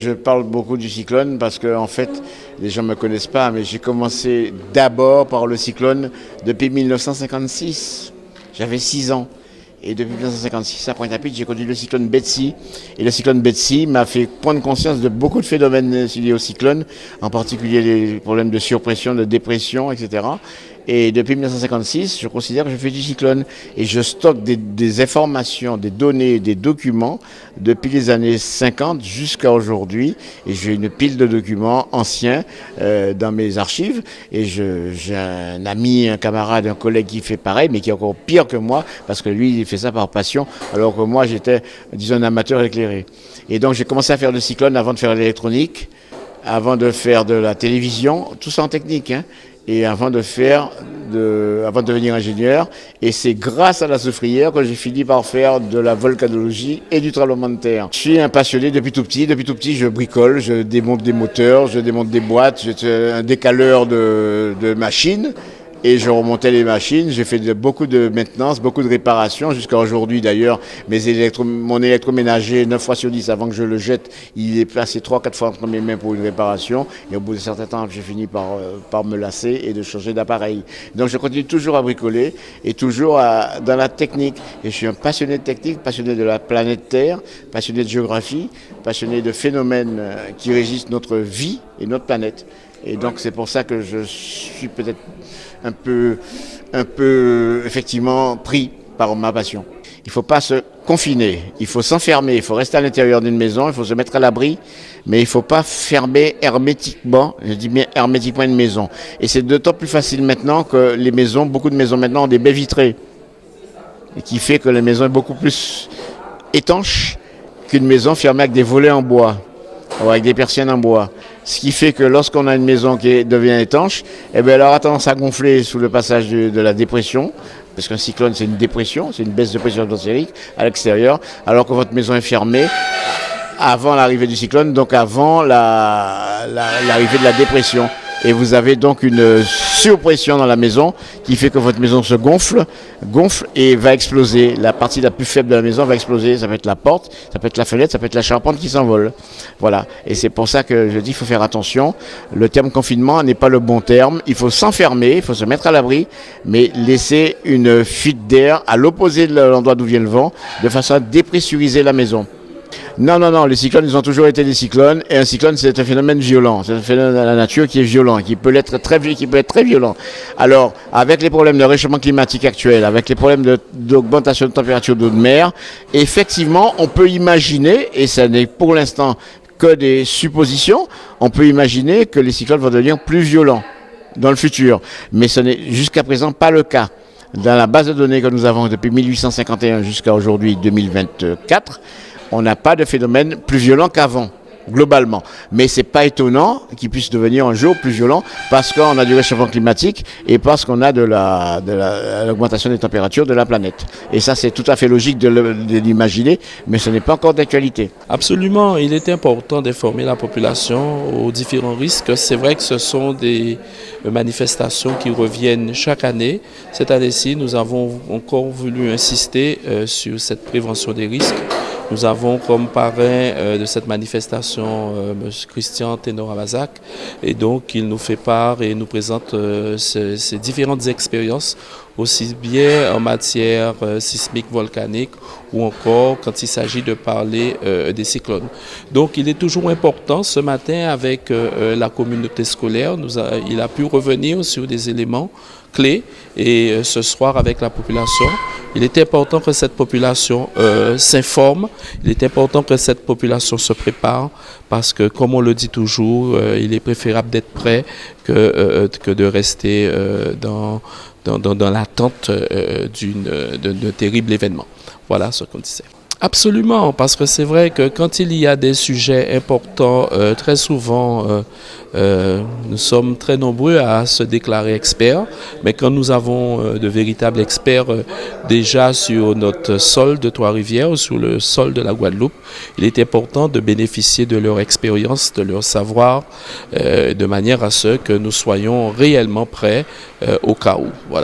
Je parle beaucoup du cyclone parce que, en fait, les gens ne me connaissent pas, mais j'ai commencé d'abord par le cyclone depuis 1956. J'avais 6 ans. Et depuis 1956, à Pointe-à-Pitre, j'ai connu le cyclone Betsy. Et le cyclone Betsy m'a fait prendre conscience de beaucoup de phénomènes liés au cyclone, en particulier les problèmes de surpression, de dépression, etc. Et depuis 1956, je considère que je fais du cyclone. Et je stocke des informations, des données, des documents depuis les années 50 jusqu'à aujourd'hui. Et j'ai une pile de documents anciens dans mes archives. Et j'ai un ami, un camarade, un collègue qui fait pareil, mais qui est encore pire que moi, parce que lui, il fait ça par passion, alors que moi, j'étais, disons, un amateur éclairé. Et donc, j'ai commencé à faire le cyclone avant de faire l'électronique, avant de faire de la télévision, tout ça en technique, hein. Et avant de devenir ingénieur. Et c'est grâce à la soufrière que j'ai fini par faire de la volcanologie et du tremblement de terre. Je suis un passionné depuis tout petit. Depuis tout petit, je bricole, je démonte des moteurs, je démonte des boîtes, j'étais un décaleur de machines. Et je remontais les machines, j'ai fait beaucoup de maintenance, beaucoup de réparations, jusqu'à aujourd'hui d'ailleurs. Mon électroménager, 9 fois sur 10 avant que je le jette, il est passé 3-4 fois entre mes mains pour une réparation. Et au bout de certains temps, j'ai fini par me lasser et de changer d'appareil. Donc je continue toujours à bricoler et toujours dans la technique. Et je suis un passionné de technique, passionné de la planète Terre, passionné de géographie, passionné de phénomènes qui régissent notre vie et notre planète. Et donc c'est pour ça que je suis peut-être un peu effectivement pris par ma passion. Il ne faut pas se confiner, il faut s'enfermer, il faut rester à l'intérieur d'une maison, il faut se mettre à l'abri, mais il ne faut pas fermer hermétiquement, je dis bien hermétiquement une maison. Et c'est d'autant plus facile maintenant que les maisons, beaucoup de maisons maintenant ont des baies vitrées, et qui fait que la maison est beaucoup plus étanche qu'une maison fermée avec des volets en bois, ou avec des persiennes en bois. Ce qui fait que lorsqu'on a une maison qui devient étanche, eh bien, elle aura tendance à gonfler sous le passage de la dépression, parce qu'un cyclone c'est une dépression, c'est une baisse de pression atmosphérique à l'extérieur, alors que votre maison est fermée avant l'arrivée du cyclone, donc avant l'arrivée de la dépression. Et vous avez donc une surpression dans la maison qui fait que votre maison se gonfle et va exploser. La partie la plus faible de la maison va exploser. Ça peut être la porte, ça peut être la fenêtre, ça peut être la charpente qui s'envole. Voilà. Et c'est pour ça que je dis qu'il faut faire attention. Le terme confinement n'est pas le bon terme. Il faut s'enfermer, il faut se mettre à l'abri, mais laisser une fuite d'air à l'opposé de l'endroit d'où vient le vent, de façon à dépressuriser la maison. Non, les cyclones, ils ont toujours été des cyclones, et un cyclone, c'est un phénomène violent, c'est un phénomène de la nature qui est violent, qui peut être très violent. Alors, avec les problèmes de réchauffement climatique actuel, avec les problèmes d'augmentation de température d'eau de mer, effectivement, on peut imaginer, et ça n'est pour l'instant que des suppositions, on peut imaginer que les cyclones vont devenir plus violents dans le futur, mais ce n'est jusqu'à présent pas le cas. Dans la base de données que nous avons depuis 1851 jusqu'à aujourd'hui 2024, on n'a pas de phénomène plus violent qu'avant, globalement. Mais ce n'est pas étonnant qu'il puisse devenir un jour plus violent parce qu'on a du réchauffement climatique et parce qu'on a de l'augmentation des températures de la planète. Et ça, c'est tout à fait logique de l'imaginer, mais ce n'est pas encore d'actualité. Absolument, il est important d'informer la population aux différents risques. C'est vrai que ce sont des manifestations qui reviennent chaque année. Cette année-ci, nous avons encore voulu insister sur cette prévention des risques. Nous avons comme parrain de cette manifestation M. Christian Ténor-Amazac, et donc il nous fait part et nous présente ces différentes expériences, aussi bien en matière sismique, volcanique, ou encore quand il s'agit de parler des cyclones. Donc il est toujours important, ce matin avec la communauté scolaire, il a pu revenir sur des éléments clés, et ce soir avec la population. Il est important que cette population s'informe, il est important que cette population se prépare, parce que, comme on le dit toujours, il est préférable d'être prêt que de rester dans l'attente d'un terrible événement. Voilà ce qu'on disait. Absolument, parce que c'est vrai que quand il y a des sujets importants, très souvent, nous sommes très nombreux à se déclarer experts, mais quand nous avons de véritables experts déjà sur notre sol de Trois-Rivières ou sur le sol de la Guadeloupe, il est important de bénéficier de leur expérience, de leur savoir, de manière à ce que nous soyons réellement prêts au cas où. Voilà.